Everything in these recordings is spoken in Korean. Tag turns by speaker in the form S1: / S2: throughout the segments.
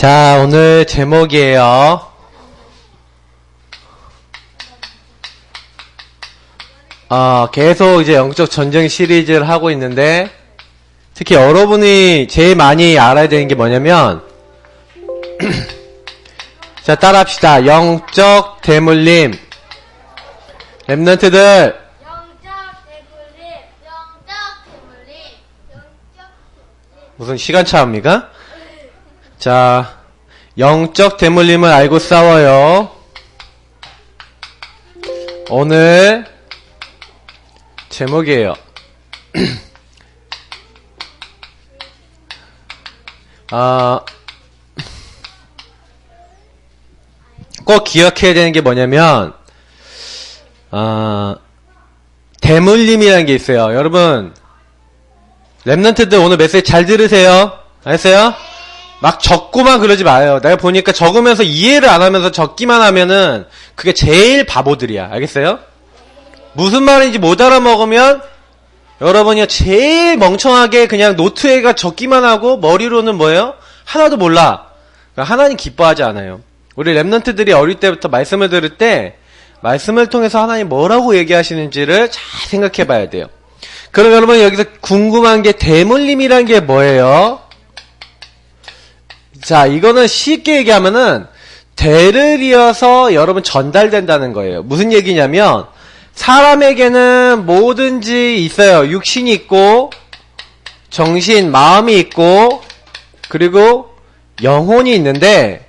S1: 자, 오늘 제목이에요. 계속 이제 영적 전쟁 시리즈를 하고 있는데, 특히 여러분이 제일 많이 알아야 되는 게 뭐냐면, 자, 따라합시다. 영적 대물림. 랩런트들. 무슨 시간차입니까? 자, 영적 대물림을 알고 싸워요. 오늘 제목이에요. 꼭 기억해야 되는 게 뭐냐면, 대물림이라는 게 있어요. 여러분, 랩런트들 오늘 메시지 잘 들으세요. 알았어요? 막 적고만 그러지 마요. 내가 보니까 적으면서 이해를 안 하면서 적기만 하면은 그게 제일 바보들이야. 알겠어요? 무슨 말인지 못 알아먹으면 여러분이 제일 멍청하게 그냥 노트에가 적기만 하고 머리로는 뭐예요? 하나도 몰라. 하나님 기뻐하지 않아요. 우리 랩런트들이 어릴 때부터 말씀을 들을 때 말씀을 통해서 하나님 뭐라고 얘기하시는지를 잘 생각해 봐야 돼요. 그럼 여러분 여기서 궁금한 게 대물림이란 게 뭐예요? 자, 이거는 쉽게 얘기하면은 대를 이어서 여러분 전달된다는 거예요. 무슨 얘기냐면 사람에게는 뭐든지 있어요. 육신이 있고 정신, 마음이 있고 그리고 영혼이 있는데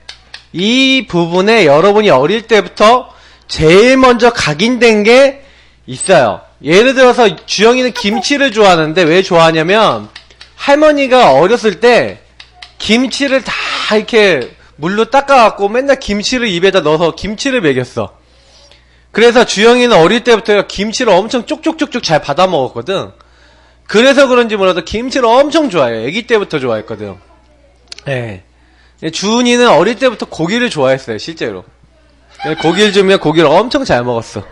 S1: 이 부분에 여러분이 어릴 때부터 제일 먼저 각인된 게 있어요. 예를 들어서 주영이는 김치를 좋아하는데 왜 좋아하냐면 할머니가 어렸을 때 김치를 다 이렇게 물로 닦아갖고 맨날 김치를 입에다 넣어서 김치를 먹였어. 그래서 주영이는 어릴 때부터 김치를 엄청 쪽쪽쪽쪽 잘 받아 먹었거든. 그래서 그런지 몰라도 김치를 엄청 좋아해요. 아기 때부터 좋아했거든. 네. 주은이는 어릴 때부터 고기를 좋아했어요. 실제로. 고기를 주면 고기를 엄청 잘 먹었어.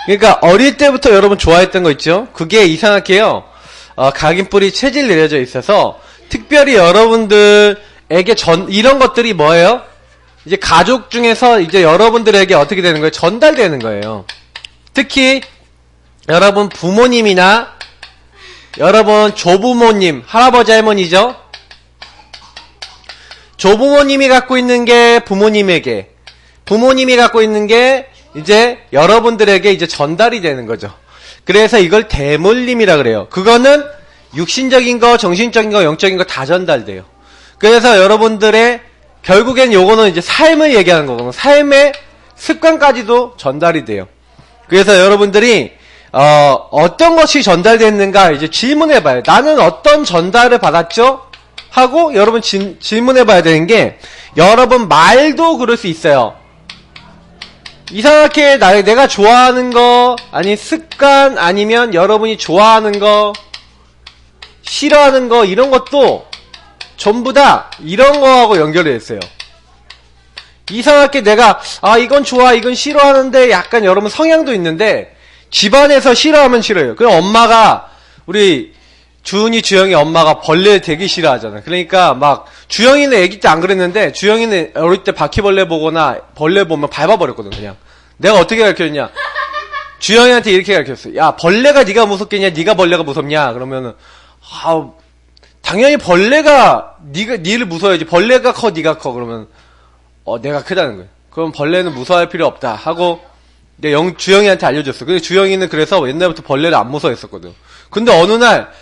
S1: 그러니까 어릴 때부터 여러분 좋아했던 거 있죠? 그게 이상하게요. 각인뿔이 체질 내려져 있어서 특별히 여러분들에게 이런 것들이 뭐예요? 이제 가족 중에서 이제 여러분들에게 어떻게 되는 거예요? 전달되는 거예요. 특히 여러분 부모님이나 여러분 조부모님, 할아버지 할머니죠? 조부모님이 갖고 있는 게 부모님에게, 부모님이 갖고 있는 게 이제 여러분들에게 이제 전달이 되는 거죠. 그래서 이걸 대물림이라 그래요. 그거는 육신적인 거, 정신적인 거, 영적인 거 다 전달돼요. 그래서 여러분들의 결국엔 요거는 이제 삶을 얘기하는 거거든요. 삶의 습관까지도 전달이 돼요. 그래서 여러분들이 어떤 것이 전달됐는가 이제 질문해봐요. 나는 어떤 전달을 받았죠? 하고 여러분 질문해봐야 되는 게 여러분 말도 그럴 수 있어요. 이상하게 내가 좋아하는 거 아니 습관 아니면 여러분이 좋아하는 거 싫어하는 거 이런 것도 전부 다 이런 거하고 연결이 됐어요. 이상하게 내가 이건 좋아 이건 싫어하는데 약간 여러분 성향도 있는데 집안에서 싫어하면 싫어요. 그럼 엄마가 우리 주은이 주영이 엄마가 벌레 되게 싫어하잖아. 그러니까 막 주영이는 애기 때 안 그랬는데 주영이는 어릴 때 바퀴벌레 보거나 벌레 보면 밟아버렸거든. 그냥 내가 어떻게 가르쳤냐 주영이한테 이렇게 가르쳤어. 야 벌레가 네가 무섭겠냐 네가 벌레가 무섭냐 그러면은 당연히 벌레가 니를 무서워야지. 벌레가 커 네가 커 그러면 내가 크다는 거야. 그럼 벌레는 무서워할 필요 없다 하고 주영이한테 알려줬어. 근데 주영이는 그래서 옛날부터 벌레를 안 무서워했었거든. 근데 어느 날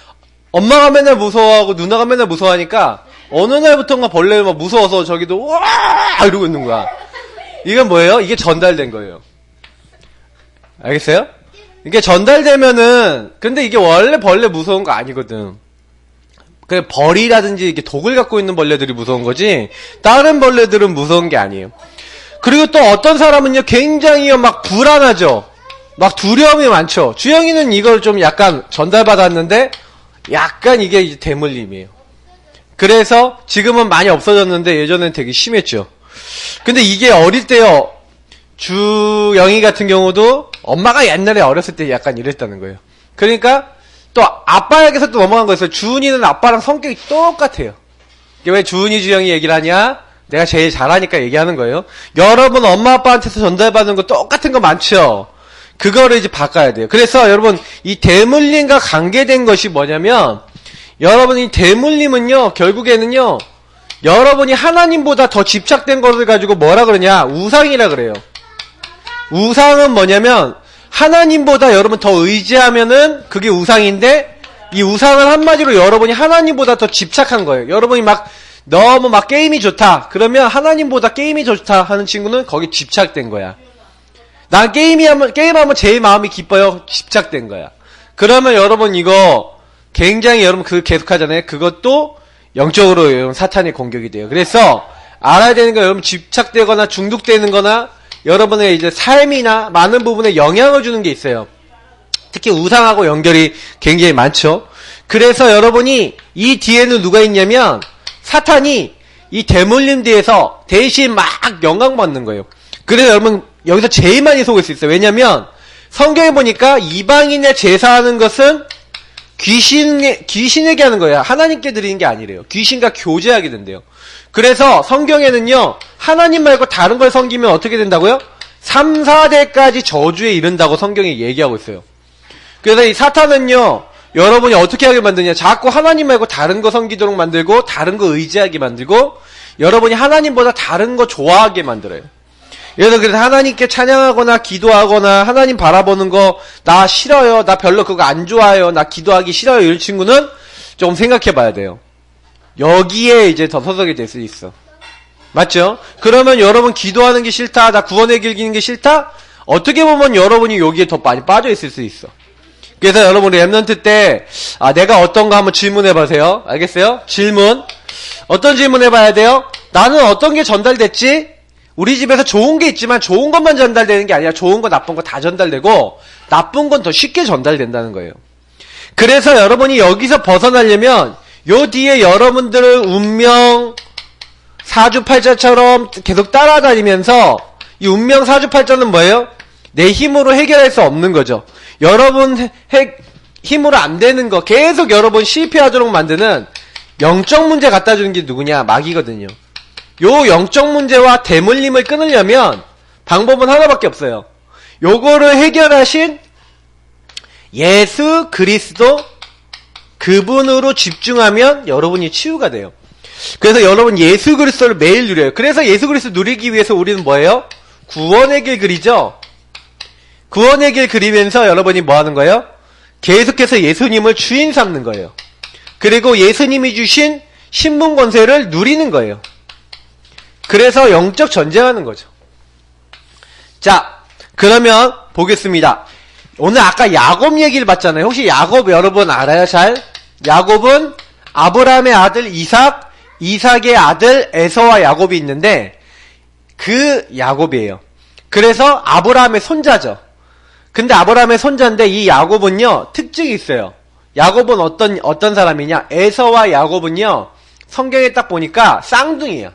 S1: 엄마가 맨날 무서워하고 누나가 맨날 무서워하니까 어느 날부터인가 벌레를 막 무서워서 저기도 와 이러고 있는 거야. 이건 뭐예요? 이게 전달된 거예요. 알겠어요? 이게 전달되면은 근데 이게 원래 벌레 무서운 거 아니거든. 그 벌이라든지 이렇게 독을 갖고 있는 벌레들이 무서운 거지 다른 벌레들은 무서운 게 아니에요. 그리고 또 어떤 사람은요 굉장히 막 불안하죠. 막 두려움이 많죠. 주영이는 이걸 좀 약간 전달받았는데 약간 이게 이제 대물림이에요. 그래서 지금은 많이 없어졌는데 예전엔 되게 심했죠. 근데 이게 어릴 때요 주영이 같은 경우도 엄마가 옛날에 어렸을 때 약간 이랬다는 거예요. 그러니까 또 아빠에게서 또 넘어간 거였어요. 주은이는 아빠랑 성격이 똑같아요. 왜 주은이 주영이 얘기를 하냐? 내가 제일 잘하니까 얘기하는 거예요. 여러분 엄마 아빠한테서 전달받는 거 똑같은 거 많죠? 그거를 이제 바꿔야 돼요. 그래서 여러분 이 대물림과 관계된 것이 뭐냐면 여러분 이 대물림은요 결국에는요 여러분이 하나님보다 더 집착된 것을 가지고 뭐라 그러냐 우상이라 그래요. 우상은 뭐냐면 하나님보다 여러분 더 의지하면은 그게 우상인데 이 우상은 한마디로 여러분이 하나님보다 더 집착한 거예요. 여러분이 막 너무 막 게임이 좋다 그러면 하나님보다 게임이 좋다 하는 친구는 거기 집착된 거야. 난 게임하면 제일 마음이 기뻐요. 집착된 거야. 그러면 여러분 이거 굉장히 여러분 그거 계속하잖아요. 그것도 영적으로 여러분 사탄의 공격이 돼요. 그래서 알아야 되는 거 여러분 집착되거나 중독되는 거나 여러분의 이제 삶이나 많은 부분에 영향을 주는 게 있어요. 특히 우상하고 연결이 굉장히 많죠. 그래서 여러분이 이 뒤에는 누가 있냐면 사탄이 이 대물림 뒤에서 대신 막 영광받는 거예요. 그래서 여러분 여기서 제일 많이 속을 수 있어요. 왜냐면 성경에 보니까 이방인의 제사하는 것은 귀신에게 하는 거예요. 하나님께 드리는 게 아니래요. 귀신과 교제하게 된대요. 그래서 성경에는요 하나님 말고 다른 걸 섬기면 어떻게 된다고요? 3, 4대까지 저주에 이른다고 성경이 얘기하고 있어요. 그래서 이 사탄은요 여러분이 어떻게 하게 만드냐 자꾸 하나님 말고 다른 거 섬기도록 만들고 다른 거 의지하게 만들고 여러분이 하나님보다 다른 거 좋아하게 만들어요. 그래서 하나님께 찬양하거나 기도하거나 하나님 바라보는 거 나 싫어요. 나 별로 그거 안 좋아요. 나 기도하기 싫어요. 이런 친구는 좀 생각해 봐야 돼요. 여기에 이제 더 서석이 될 수 있어. 맞죠? 그러면 여러분 기도하는 게 싫다. 나 구원의 길 기는 게 싫다? 어떻게 보면 여러분이 여기에 더 많이 빠져 있을 수 있어. 그래서 여러분 랩런트 때 내가 어떤 거 한번 질문해 보세요. 알겠어요? 질문. 어떤 질문 해봐야 돼요? 나는 어떤 게 전달됐지? 우리 집에서 좋은 게 있지만 좋은 것만 전달되는 게 아니라 좋은 거 나쁜 거 다 전달되고 나쁜 건 더 쉽게 전달된다는 거예요. 그래서 여러분이 여기서 벗어나려면 요 뒤에 여러분들을 운명 사주팔자처럼 계속 따라다니면서 이 운명 사주팔자는 뭐예요? 내 힘으로 해결할 수 없는 거죠. 여러분 힘으로 안 되는 거 계속 여러분 실패하도록 만드는 영적 문제 갖다 주는 게 누구냐? 마귀거든요. 요 영적 문제와 대물림을 끊으려면 방법은 하나밖에 없어요. 요거를 해결하신 예수 그리스도 그분으로 집중하면 여러분이 치유가 돼요. 그래서 여러분 예수 그리스도를 매일 누려요. 그래서 예수 그리스도 누리기 위해서 우리는 뭐예요? 구원의 길 그리죠? 구원의 길 그리면서 여러분이 뭐 하는 거예요? 계속해서 예수님을 주인 삼는 거예요. 그리고 예수님이 주신 신분 권세를 누리는 거예요. 그래서 영적 전쟁하는 거죠. 자, 그러면 보겠습니다. 오늘 아까 야곱 얘기를 봤잖아요. 혹시 야곱 여러분 알아요? 잘? 야곱은 아브라함의 아들 이삭, 이삭의 아들 에서와 야곱이 있는데 그 야곱이에요. 그래서 아브라함의 손자죠. 근데 아브라함의 손자인데 이 야곱은요 특징이 있어요. 야곱은 어떤 사람이냐? 에서와 야곱은요 성경에 딱 보니까 쌍둥이에요.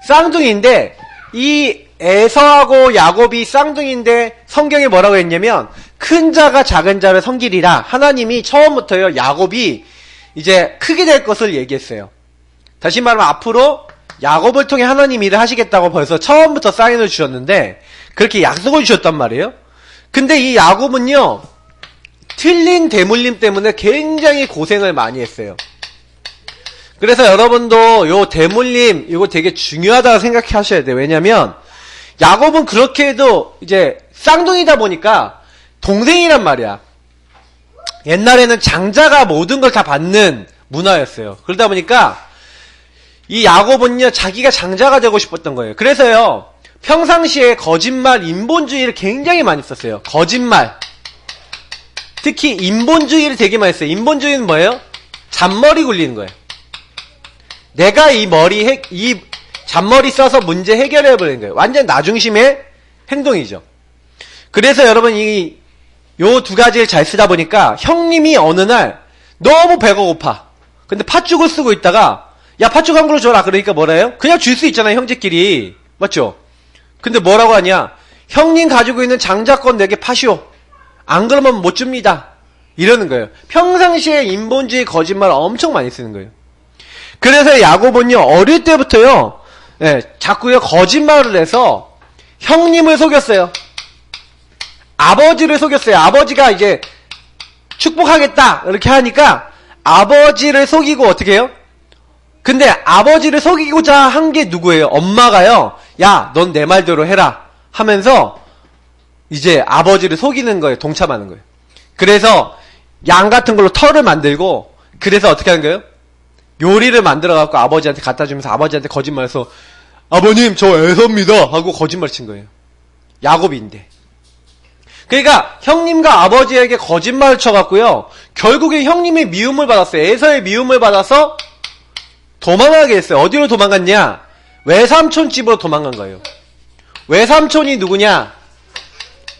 S1: 쌍둥이인데 이 에서하고 야곱이 쌍둥이인데 성경에 뭐라고 했냐면 큰 자가 작은 자를 섬기리라. 하나님이 처음부터요 야곱이 이제 크게 될 것을 얘기했어요. 다시 말하면 앞으로 야곱을 통해 하나님 일을 하시겠다고 벌써 처음부터 사인을 주셨는데 그렇게 약속을 주셨단 말이에요. 근데 이 야곱은요 틀린 대물림 때문에 굉장히 고생을 많이 했어요. 그래서 여러분도 요 대물림 이거 되게 중요하다고 생각하셔야 돼요. 왜냐면 야곱은 그렇게 해도 이제 쌍둥이다 보니까 동생이란 말이야. 옛날에는 장자가 모든 걸 다 받는 문화였어요. 그러다 보니까 이 야곱은요 자기가 장자가 되고 싶었던 거예요. 그래서요 평상시에 거짓말, 인본주의를 굉장히 많이 썼어요. 거짓말. 특히 인본주의를 되게 많이 했어요. 인본주의는 뭐예요? 잔머리 굴리는 거예요. 내가 이 잔머리 써서 문제 해결해버리는 거예요. 완전 나중심의 행동이죠. 그래서 여러분 요 두 가지를 잘 쓰다 보니까 형님이 어느 날 너무 배가 고파. 근데 팥죽을 쓰고 있다가 야 팥죽 한 그릇 줘라. 그러니까 뭐라 해요? 그냥 줄 수 있잖아요. 형제끼리. 맞죠? 근데 뭐라고 하냐? 형님 가지고 있는 장자권 내게 파시오. 안 그러면 못 줍니다. 이러는 거예요. 평상시에 인본주의 거짓말 엄청 많이 쓰는 거예요. 그래서 야곱은요 어릴 때부터요 예, 자꾸요 거짓말을 해서 형님을 속였어요. 아버지를 속였어요. 아버지가 이제 축복하겠다 이렇게 하니까 아버지를 속이고 어떻게 해요? 근데 아버지를 속이고자 한 게 누구예요? 엄마가요. 야, 넌 내 말대로 해라 하면서 이제 아버지를 속이는 거예요. 동참하는 거예요. 그래서 양 같은 걸로 털을 만들고 그래서 어떻게 하는 거예요? 요리를 만들어 갖고 아버지한테 갖다 주면서 아버지한테 거짓말해서 아버님 저 애서입니다 하고 거짓말 친 거예요. 야곱인데. 그러니까 형님과 아버지에게 거짓말을 쳐갖고요. 결국에 형님이 미움을 받았어요. 에서의 미움을 받아서 도망가게 했어요. 어디로 도망갔냐? 외삼촌 집으로 도망간 거예요. 외삼촌이 누구냐?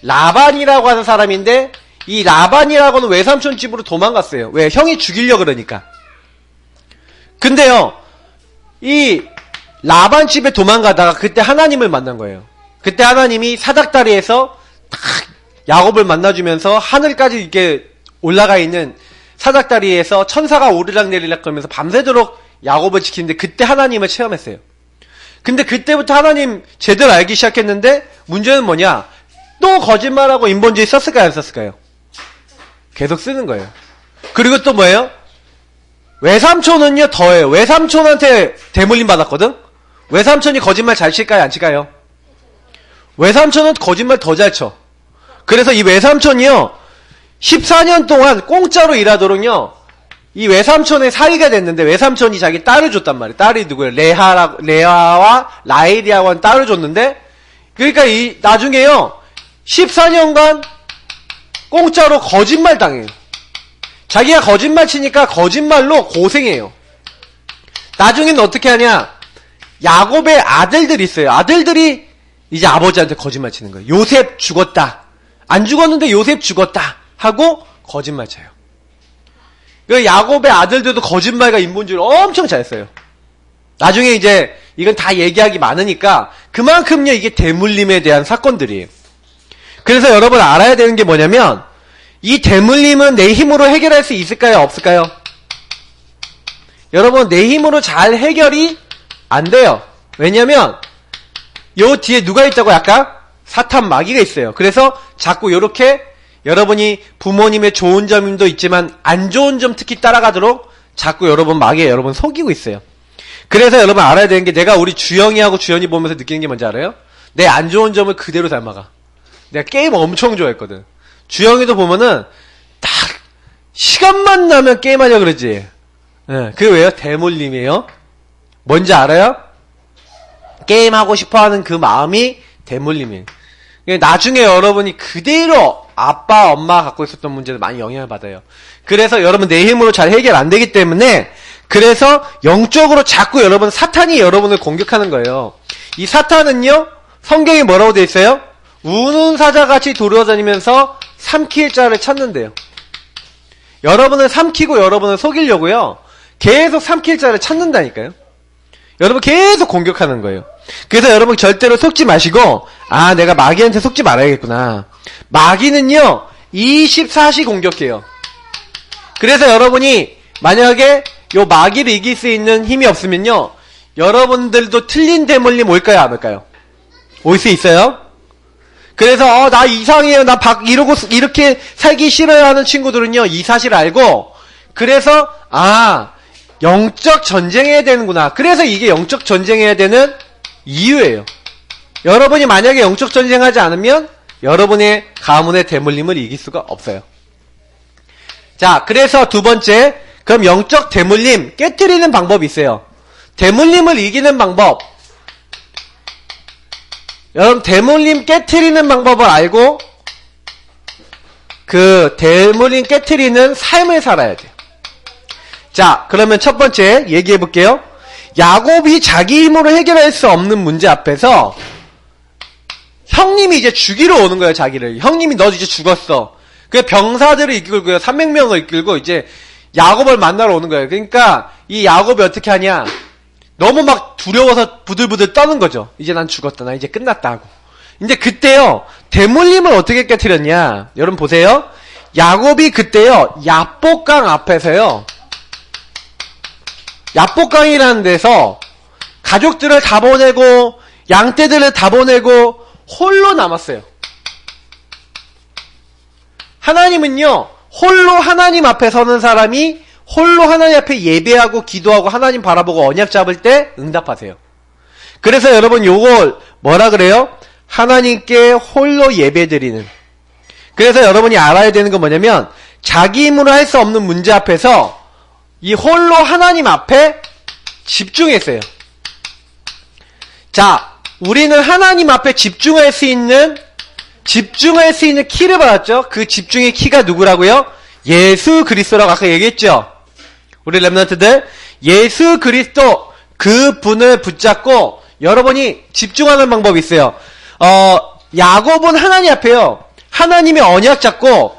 S1: 라반이라고 하는 사람인데 이 라반이라고는 외삼촌 집으로 도망갔어요. 왜? 형이 죽이려고 그러니까. 근데요. 이 라반 집에 도망가다가 그때 하나님을 만난 거예요. 그때 하나님이 사닥다리에서 딱 야곱을 만나주면서 하늘까지 이렇게 올라가 있는 사닥다리에서 천사가 오르락내리락 하면서 밤새도록 야곱을 지키는데 그때 하나님을 체험했어요. 근데 그때부터 하나님 제대로 알기 시작했는데 문제는 뭐냐? 또 거짓말하고 인본주의 썼을까요? 안 썼을까요? 계속 쓰는 거예요. 그리고 또 뭐예요? 외삼촌은요 더해요. 외삼촌한테 대물림 받았거든? 외삼촌이 거짓말 잘 칠까요? 안 칠까요? 외삼촌은 거짓말 더 잘 쳐. 그래서 이 외삼촌이요 14년 동안 공짜로 일하도록요 이 외삼촌의 사위가 됐는데 외삼촌이 자기 딸을 줬단 말이에요. 딸이 누구예요? 레아와 라헬이라고 하는 딸을 줬는데 그러니까 이 나중에요 14년간 공짜로 거짓말 당해요. 자기가 거짓말 치니까 거짓말로 고생해요. 나중에는 어떻게 하냐? 야곱의 아들들이 있어요. 아들들이 이제 아버지한테 거짓말 치는 거예요. 요셉 죽었다. 안 죽었는데 요셉 죽었다. 하고 거짓말 쳐요. 야곱의 아들들도 거짓말과 인본주의를 엄청 잘 써요. 나중에 이제 이건 다 얘기하기 많으니까 그만큼요 이게 대물림에 대한 사건들이에요. 그래서 여러분 알아야 되는 게 뭐냐면 이 대물림은 내 힘으로 해결할 수 있을까요? 없을까요? 여러분 내 힘으로 잘 해결이 안 돼요. 왜냐면 요 뒤에 누가 있다고 약간 사탄 마귀가 있어요. 그래서 자꾸 요렇게 여러분이 부모님의 좋은 점도 있지만 안 좋은 점 특히 따라가도록 자꾸 여러분 마귀에 여러분 속이고 있어요. 그래서 여러분 알아야 되는 게 내가 우리 주영이하고 주연이 보면서 느끼는 게 뭔지 알아요? 내 안 좋은 점을 그대로 닮아가. 내가 게임 엄청 좋아했거든. 주영이도 보면은 딱 시간만 나면 게임하려고 그러지. 예, 그게 왜요? 대물림이에요. 뭔지 알아요? 게임하고 싶어하는 그 마음이 대물림이에요. 나중에 여러분이 그대로 아빠, 엄마가 갖고 있었던 문제들 많이 영향을 받아요. 그래서 여러분 내 힘으로 잘 해결 안 되기 때문에 그래서 영적으로 자꾸 여러분 사탄이 여러분을 공격하는 거예요. 이 사탄은요 성경에 뭐라고 돼 있어요? 우는 사자같이 돌아다니면서 삼킬 자를 찾는데요. 여러분을 삼키고 여러분을 속이려고요. 계속 삼킬 자를 찾는다니까요. 여러분 계속 공격하는 거예요. 그래서 여러분 절대로 속지 마시고 아 내가 마귀한테 속지 말아야겠구나. 마귀는요 24시 공격해요. 그래서 여러분이 만약에 요 마귀를 이길 수 있는 힘이 없으면요 여러분들도 틀린 대물림 올까요 안 올까요? 올 수 있어요? 그래서 나 이상해요. 나 이러고 이렇게 살기 싫어요 하는 친구들은요 이 사실을 알고 그래서 영적 전쟁해야 되는구나. 그래서 이게 영적 전쟁해야 되는 이유예요. 여러분이 만약에 영적 전쟁하지 않으면 여러분의 가문의 대물림을 이길 수가 없어요. 자, 그래서 두 번째, 그럼 영적 대물림 깨트리는 방법이 있어요. 대물림을 이기는 방법. 여러분 대물림 깨트리는 방법을 알고 그 대물림 깨트리는 삶을 살아야 돼요. 자, 그러면 첫 번째 얘기해 볼게요. 야곱이 자기 힘으로 해결할 수 없는 문제 앞에서 형님이 이제 죽이러 오는 거예요, 자기를. 형님이 너 이제 죽었어. 그 병사들을 이끌고요, 300명을 이끌고 이제 야곱을 만나러 오는 거예요. 그러니까 이 야곱이 어떻게 하냐? 너무 막 두려워서 부들부들 떠는 거죠. 이제 난 죽었다, 나 이제 끝났다 하고. 근데 그때요, 대물림을 어떻게 깨트렸냐? 여러분 보세요. 야곱이 그때요, 야복강 앞에서요, 야복강이라는 데서 가족들을 다 보내고 양떼들을 다 보내고 홀로 남았어요. 하나님은요, 홀로 하나님 앞에 서는 사람이 홀로 하나님 앞에 예배하고 기도하고 하나님 바라보고 언약 잡을 때 응답하세요. 그래서 여러분 요걸 뭐라 그래요? 하나님께 홀로 예배드리는. 그래서 여러분이 알아야 되는 건 뭐냐면 자기 힘으로 할 수 없는 문제 앞에서 이 홀로 하나님 앞에 집중했어요. 자, 우리는 하나님 앞에 집중할 수 있는 키를 받았죠? 그 집중의 키가 누구라고요? 예수 그리스도라고 아까 얘기했죠? 우리 렘넌트들, 예수 그리스도 그 분을 붙잡고 여러분이 집중하는 방법이 있어요. 야곱은 하나님 앞에요. 하나님의 언약 잡고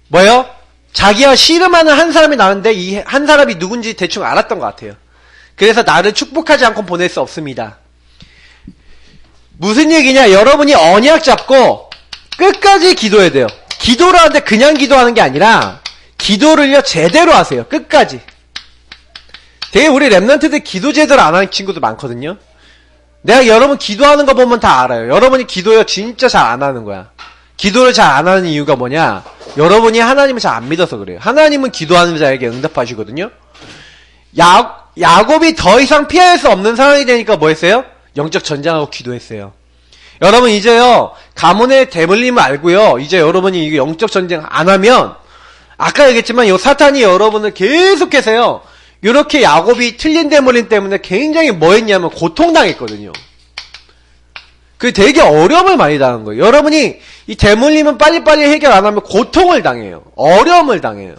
S1: 뭐요? 자기와 씨름하는 한 사람이 나왔는데 이 한 사람이 누군지 대충 알았던 것 같아요. 그래서 나를 축복하지 않고 보낼 수 없습니다. 무슨 얘기냐? 여러분이 언약 잡고 끝까지 기도해야 돼요. 기도를 하는데 그냥 기도하는 게 아니라 기도를요 제대로 하세요. 끝까지. 되게 우리 렘넌트들 기도 제대로 안 하는 친구도 많거든요. 내가 여러분 기도하는 거 보면 다 알아요. 여러분이 기도요 진짜 잘 안 하는 거야. 기도를 잘 안 하는 이유가 뭐냐? 여러분이 하나님을 잘 안 믿어서 그래요. 하나님은 기도하는 자에게 응답하시거든요. 야곱이 더 이상 피할 수 없는 상황이 되니까 뭐 했어요? 영적 전쟁하고 기도했어요. 여러분 이제요 가문의 대물림을 알고요. 이제 여러분이 이게 영적 전쟁 안 하면 아까 얘기했지만 요 사탄이 여러분을 계속해서요. 이렇게 야곱이 틀린 대물림 때문에 굉장히 뭐 했냐면 고통당했거든요. 그 되게 어려움을 많이 당한 거예요. 여러분이 이 대물림은 빨리빨리 해결 안 하면 고통을 당해요. 어려움을 당해요.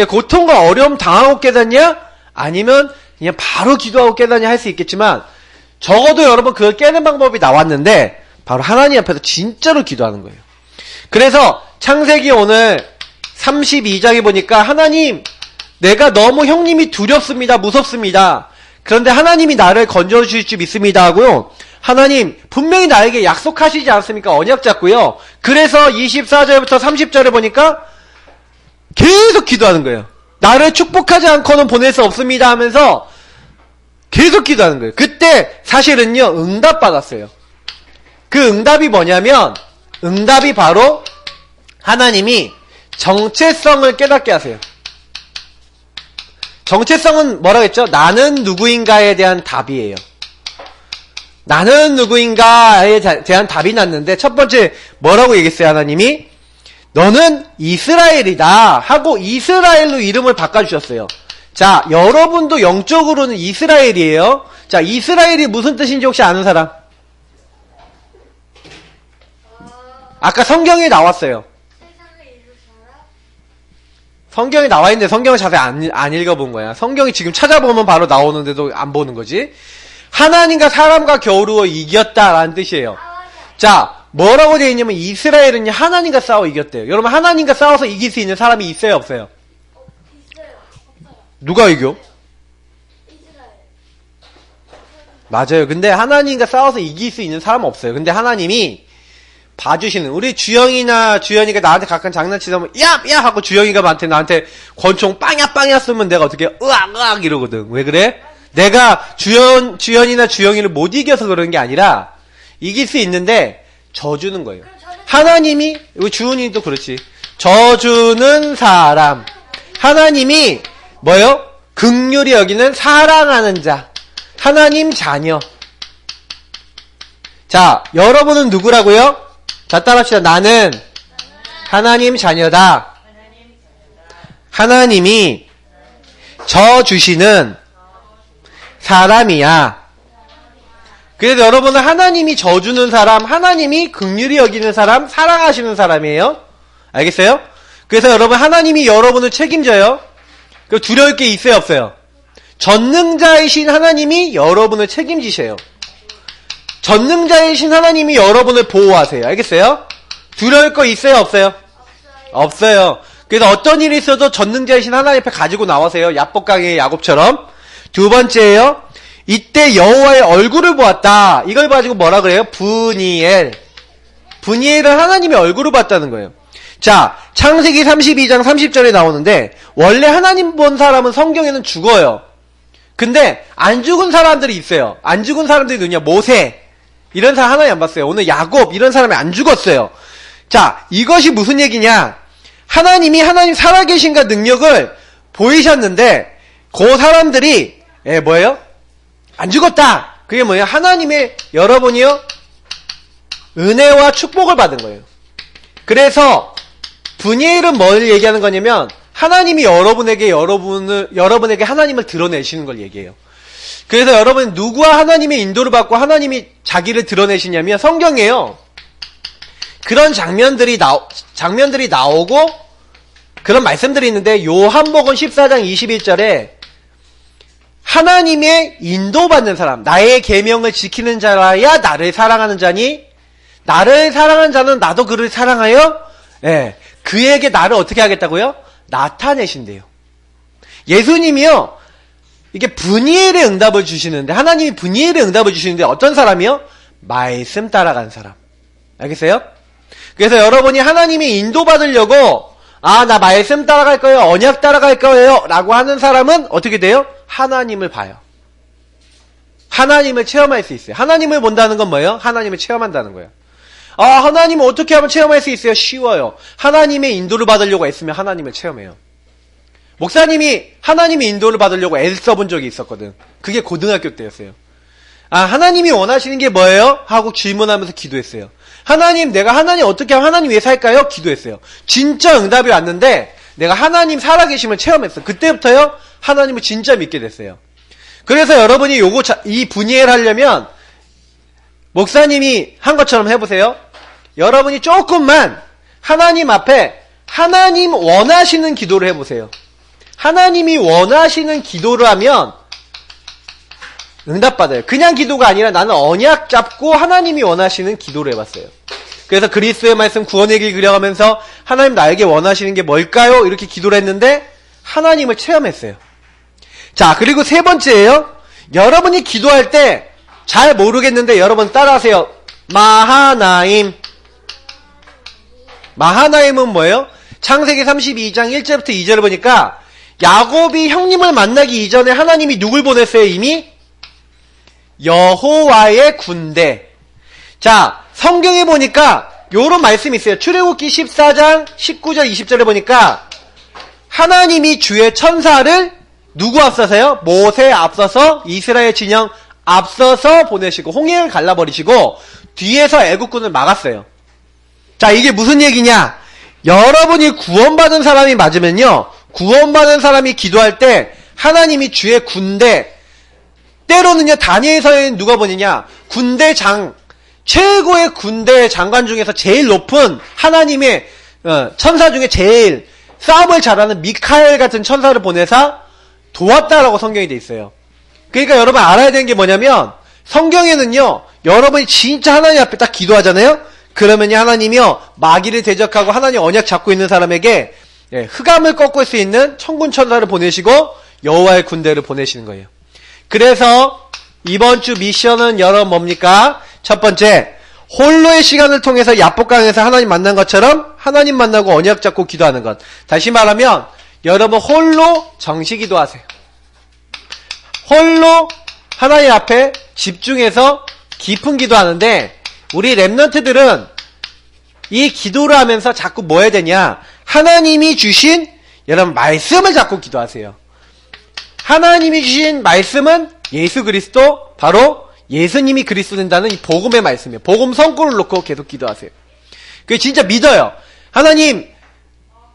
S1: 고통과 어려움 당하고 깨닫냐? 아니면 그냥 바로 기도하고 깨닫냐 할 수 있겠지만 적어도 여러분 그걸 깨는 방법이 나왔는데 바로 하나님 앞에서 진짜로 기도하는 거예요. 그래서 창세기 오늘 32장에 보니까 하나님 내가 너무 형님이 두렵습니다. 무섭습니다. 그런데 하나님이 나를 건져주실 줄 믿습니다 하고요. 하나님 분명히 나에게 약속하시지 않습니까? 언약 잡고요. 그래서 24절부터 30절에 보니까 계속 기도하는 거예요. 나를 축복하지 않고는 보낼 수 없습니다 하면서 계속 기도하는 거예요. 그때 사실은요 응답 받았어요. 그 응답이 뭐냐면 응답이 바로 하나님이 정체성을 깨닫게 하세요. 정체성은 뭐라고 했죠? 나는 누구인가에 대한 답이에요. 나는 누구인가에 대한 답이 났는데 첫 번째 뭐라고 얘기했어요? 하나님이 너는 이스라엘이다 하고 이스라엘로 이름을 바꿔주셨어요. 자, 여러분도 영적으로는 이스라엘이에요. 자, 이스라엘이 무슨 뜻인지 혹시 아는 사람? 아까 성경에 나왔어요. 성경에 나와 있는데 성경을 자세히 안 읽어본 거야. 성경이 지금 찾아보면 바로 나오는데도 안 보는 거지. 하나님과 사람과 겨루어 이겼다라는 뜻이에요. 자, 뭐라고 되어 있냐면 이스라엘은 하나님과 싸워 이겼대요. 여러분 하나님과 싸워서 이길 수 있는 사람이 있어요, 없어요?
S2: 있어요.
S1: 누가 이겨?
S2: 이스라엘.
S1: 맞아요. 근데 하나님과 싸워서 이길 수 있는 사람은 없어요. 근데 하나님이 봐주시는 우리 주영이나 주연이가 나한테 가끔 장난치다 야 하고 주영이가 나한테 권총 빵야 쓰면 내가 어떻게 으악 이러거든. 왜 그래? 내가 주연이나 주영이를 못 이겨서 그런 게 아니라 이길 수 있는데 져주는 거예요. 하나님이 우리 주은이도 그렇지. 져주는 사람. 하나님이 뭐요? 긍휼히 여기는 사랑하는 자. 하나님 자녀. 자, 여러분은 누구라고요? 자, 따라합시다. 나는 하나님 자녀다. 하나님이 져주시는 사람이야. 그래서 여러분은 하나님이 져주는 사람, 하나님이 긍휼히 여기는 사람, 사랑하시는 사람이에요. 알겠어요? 그래서 여러분 하나님이 여러분을 책임져요. 그 두려울 게 있어요, 없어요? 전능자이신 하나님이 여러분을 책임지셔요. 전능자이신 하나님이 여러분을 보호하세요. 알겠어요? 두려울 거 있어요, 없어요? 없어요. 그래서 어떤 일이 있어도 전능자이신 하나님 앞에 가지고 나와세요. 야복강의 야곱처럼. 두 번째예요. 이때 여호와의 얼굴을 보았다. 이걸 가지고 뭐라 그래요? 브니엘. 브니엘은 하나님의 얼굴을 봤다는 거예요. 자, 창세기 32장 30절에 나오는데 원래 하나님 본 사람은 성경에는 죽어요. 근데 안 죽은 사람들이 있어요. 안 죽은 사람들이 누구냐? 모세. 이런 사람 하나님 안 봤어요. 오늘 야곱 이런 사람이 안 죽었어요. 자, 이것이 무슨 얘기냐? 하나님이 하나님 살아계신가 능력을 보이셨는데 그 사람들이 뭐예요? 안 죽었다. 그게 뭐예요? 하나님의 여러분이요 은혜와 축복을 받은 거예요. 그래서 분이엘은 뭘 얘기하는 거냐면 하나님이 여러분에게 하나님을 드러내시는 걸 얘기해요. 그래서 여러분 누구와 하나님의 인도를 받고 하나님이 자기를 드러내시냐면 성경에요. 그런 장면들이 나오고 그런 말씀들이 있는데 요한복음 14장 21절에 하나님의 인도받는 사람, 나의 계명을 지키는 자라야 나를 사랑하는 자니 나를 사랑하는 자는 나도 그를 사랑하여 그에게 나를 어떻게 하겠다고요? 나타내신대요. 예수님이요. 이게 분이엘의 응답을 주시는데 하나님이 분이엘의 응답을 주시는데 어떤 사람이요? 말씀 따라간 사람. 알겠어요? 그래서 여러분이 하나님이 인도받으려고 나 말씀 따라갈 거예요. 언약 따라갈 거예요. 라고 하는 사람은 어떻게 돼요? 하나님을 봐요. 하나님을 체험할 수 있어요. 하나님을 본다는 건 뭐예요? 하나님을 체험한다는 거예요. 하나님을 어떻게 하면 체험할 수 있어요? 쉬워요. 하나님의 인도를 받으려고 애쓰면 하나님을 체험해요. 목사님이 하나님의 인도를 받으려고 애써본 적이 있었거든. 그게 고등학교 때였어요. 하나님이 원하시는 게 뭐예요? 하고 질문하면서 기도했어요. 하나님, 내가 하나님 어떻게 하면 하나님 위해 살까요? 기도했어요. 진짜 응답이 왔는데 내가 하나님 살아계심을 체험했어요. 그때부터요 하나님을 진짜 믿게 됐어요. 그래서 여러분이 이 분이엘 하려면 목사님이 한 것처럼 해보세요. 여러분이 조금만 하나님 앞에 하나님 원하시는 기도를 해보세요. 하나님이 원하시는 기도를 하면 응답받아요. 그냥 기도가 아니라 나는 언약 잡고 하나님이 원하시는 기도를 해봤어요. 그래서 그리스도의 말씀 구원의 길 그려가면서 하나님 나에게 원하시는 게 뭘까요? 이렇게 기도를 했는데 하나님을 체험했어요. 자, 그리고 세 번째예요. 여러분이 기도할 때 잘 모르겠는데 여러분 따라하세요. 마하나임. 마하나임은 뭐예요? 창세기 32장 1절부터 2절을 보니까 야곱이 형님을 만나기 이전에 하나님이 누굴 보냈어요? 이미? 여호와의 군대. 자, 성경에 보니까 요런 말씀이 있어요. 출애굽기 14장 19절 20절에 보니까 하나님이 주의 천사를 누구 앞서서요? 모세 앞서서 이스라엘 진영 앞서서 보내시고 홍해를 갈라버리시고 뒤에서 애국군을 막았어요. 자, 이게 무슨 얘기냐? 여러분이 구원받은 사람이 맞으면요, 구원받은 사람이 기도할 때 하나님이 주의 군대, 때로는요 다니엘서에는 누가 보느냐, 군대장, 최고의 군대 장관 중에서 제일 높은 하나님의 천사 중에 제일 싸움을 잘하는 미카엘 같은 천사를 보내서 도왔다라고 성경이 돼 있어요. 그러니까 여러분 알아야 되는 게 뭐냐면 성경에는요, 여러분이 진짜 하나님 앞에 딱 기도하잖아요. 그러면요 하나님이요 마귀를 대적하고 하나님 언약 잡고 있는 사람에게 흑암을 꺾을 수 있는 천군 천사를 보내시고 여호와의 군대를 보내시는 거예요. 그래서 이번 주 미션은 여러분 뭡니까? 첫 번째, 홀로의 시간을 통해서 야복강에서 하나님 만난 것처럼 하나님 만나고 언약 잡고 기도하는 것. 다시 말하면 여러분 홀로 정시 기도하세요. 홀로 하나님 앞에 집중해서 깊은 기도하는데 우리 랩런트들은 이 기도를 하면서 자꾸 뭐 해야 되냐? 하나님이 주신 여러분 말씀을 잡고 기도하세요. 하나님이 주신 말씀은 예수 그리스도, 바로 예수님이 그리스도 된다는 이 복음의 말씀이에요. 복음 성구를 놓고 계속 기도하세요. 그게 진짜 믿어요. 하나님,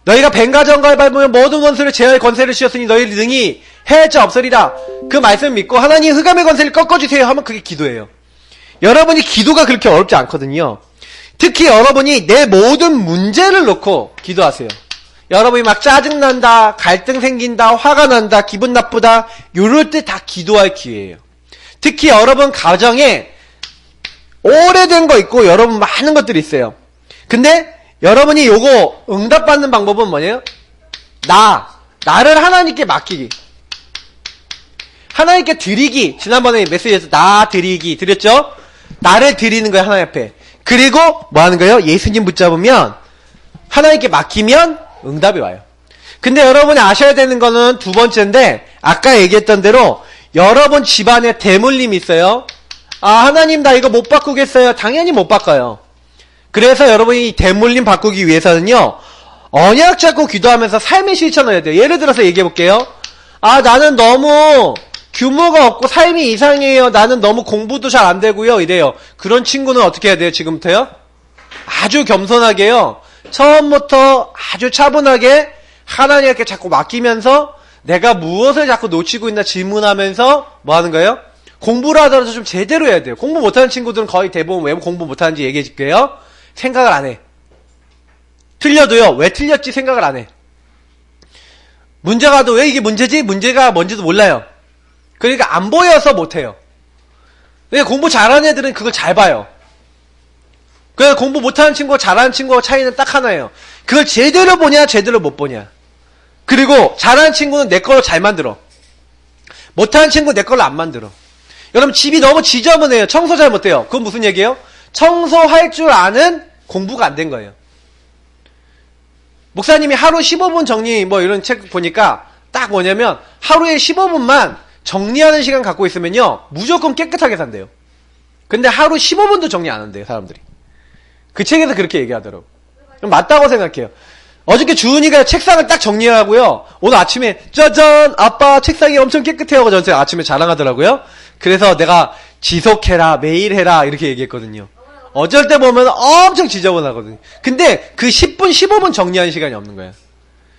S1: 너희가 뱀가정갈 밟으면 모든 원수를 제할 권세를 주셨으니 너희 능히 해할 자 없으리라. 그 말씀을 믿고 하나님 흑암의 권세를 꺾어주세요 하면 그게 기도예요. 여러분이 기도가 그렇게 어렵지 않거든요. 특히 여러분이 내 모든 문제를 놓고 기도하세요. 여러분이 막 짜증난다, 갈등 생긴다, 화가 난다, 기분 나쁘다, 요럴 때 다 기도할 기회예요. 특히 여러분 가정에 오래된 거 있고 여러분 많은 것들이 있어요. 근데 여러분이 요거 응답받는 방법은 뭐예요? 나를 하나님께 맡기기. 하나님께 드리기. 지난번에 메시지에서 나 드리기 드렸죠? 나를 드리는 거예요, 하나님 앞에. 그리고 뭐 하는 거예요? 예수님 붙잡으면 하나님께 맡기면 응답이 와요. 근데 여러분이 아셔야 되는 거는 두 번째인데, 아까 얘기했던 대로 여러분 집안에 대물림이 있어요. 아, 하나님 나 이거 못 바꾸겠어요. 당연히 못 바꿔요. 그래서 여러분이 이 대물림 바꾸기 위해서는요, 언약 잡고 기도하면서 삶의 실천을 해야 돼요. 예를 들어서 얘기해 볼게요. 아, 나는 너무 규모가 없고 삶이 이상해요. 나는 너무 공부도 잘 안 되고요. 이래요. 그런 친구는 어떻게 해야 돼요? 지금부터요? 아주 겸손하게요. 처음부터 아주 차분하게 하나님께 자꾸 맡기면서 내가 무엇을 자꾸 놓치고 있나 질문하면서 뭐 하는 거예요? 공부를 하더라도 좀 제대로 해야 돼요. 공부 못하는 친구들은 거의 대부분 왜 공부 못하는지 얘기해 줄게요. 생각을 안 해. 틀려도요. 왜 틀렸지 생각을 안 해. 문제가 와도 왜 이게 문제지? 문제가 뭔지도 몰라요. 그러니까 안 보여서 못해요. 그러니까 공부 잘하는 애들은 그걸 잘 봐요. 그래서 공부 못하는 친구와 잘하는 친구와 차이는 딱 하나예요. 그걸 제대로 보냐 제대로 못 보냐. 그리고 잘하는 친구는 내 걸로 잘 만들어. 못하는 친구는 내 걸로 안 만들어. 여러분 집이 너무 지저분해요. 청소 잘 못해요. 그건 무슨 얘기예요? 청소할 줄 아는 공부가 안 된 거예요. 목사님이 하루 15분 정리 뭐 이런 책 보니까 딱 뭐냐면 하루에 15분만 정리하는 시간 갖고 있으면요 무조건 깨끗하게 산대요. 근데 하루 15분도 정리 안 한대요 사람들이. 그 책에서 그렇게 얘기하더라고. 맞다고 생각해요. 어저께 주은이가 책상을 딱 정리하고요. 오늘 아침에 짜잔 아빠 책상이 엄청 깨끗해요. 저한테 아침에 자랑하더라고요. 그래서 내가 지속해라 매일 해라 이렇게 얘기했거든요. 어쩔 때 보면 엄청 지저분하거든요. 근데 그 10분 15분 정리하는 시간이 없는 거야.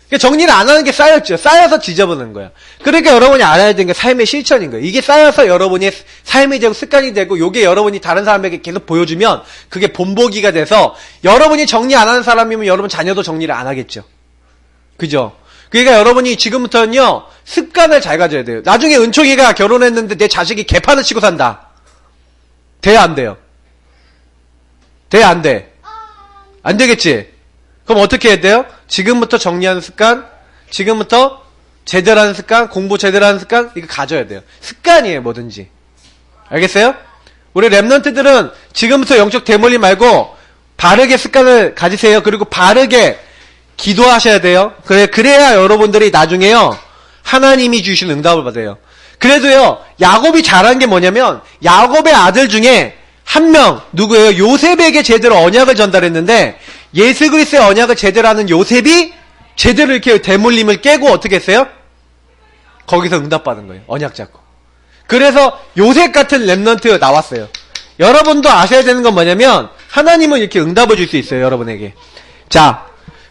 S1: 그러니까 정리를 안 하는 게 쌓였죠. 쌓여서 지저분한 거야. 그러니까 여러분이 알아야 되는 게 삶의 실천인 거예요. 이게 쌓여서 여러분이 삶이 되고 습관이 되고 요게 여러분이 다른 사람에게 계속 보여주면 그게 본보기가 돼서 여러분이 정리 안 하는 사람이면 여러분 자녀도 정리를 안 하겠죠. 그죠? 그러니까 여러분이 지금부터는요 습관을 잘 가져야 돼요. 나중에 은총이가 결혼했는데 내 자식이 개판을 치고 산다. 돼야 안 돼요? 돼 안 돼? 안 되겠지? 그럼 어떻게 해야 돼요? 지금부터 정리하는 습관, 지금부터 제대로 하는 습관, 공부 제대로 하는 습관, 이거 가져야 돼요. 습관이에요, 뭐든지. 알겠어요? 우리 랩런트들은 지금부터 영적 대물림 말고 바르게 습관을 가지세요. 그리고 바르게 기도하셔야 돼요. 그래야 여러분들이 나중에요, 하나님이 주신 응답을 받아요. 그래도요, 야곱이 잘한 게 뭐냐면, 야곱의 아들 중에 한 명, 누구예요? 요셉에게 제대로 언약을 전달했는데, 예수 그리스도의 언약을 제대로 하는 요셉이 제대로 이렇게 대물림을 깨고 어떻게 했어요? 거기서 응답받은 거예요. 언약 잡고. 그래서 요셉 같은 랩런트 나왔어요. 여러분도 아셔야 되는 건 뭐냐면 하나님은 이렇게 응답을 줄 수 있어요. 여러분에게. 자,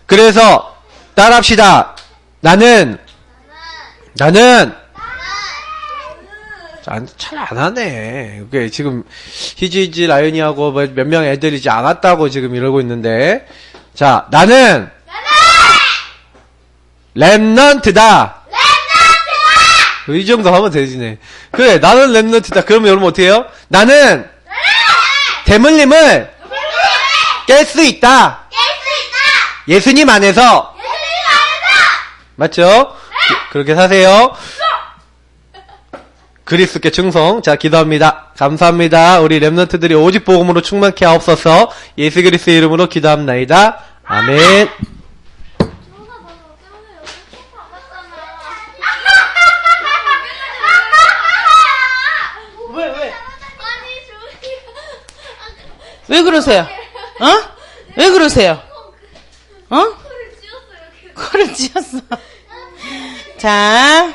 S1: 그래서 따라합시다. 나는 잘 안 하네. 이게 지금 희지희지 라연이하고 몇 명 애들이 이제 안 왔다고 지금 이러고 있는데, 자, 나는 랩넌트다. 이 정도 하면 되지네. 그래, 나는 랩넌트다. 그러면 여러분 어떻게 해요? 나는 대물림을 깰 수 있다. 예수님 안에서. 맞죠? 그렇게 사세요. 그리스도께 충성. 자, 기도합니다. 감사합니다. 우리 랩런트들이 오직 복음으로 충만케 하옵소서. 예수 그리스도의 이름으로 기도합나이다. 아멘.
S3: 왜 그러세요? 어? 왜 그러세요? 어? 코를 찧었어. 자.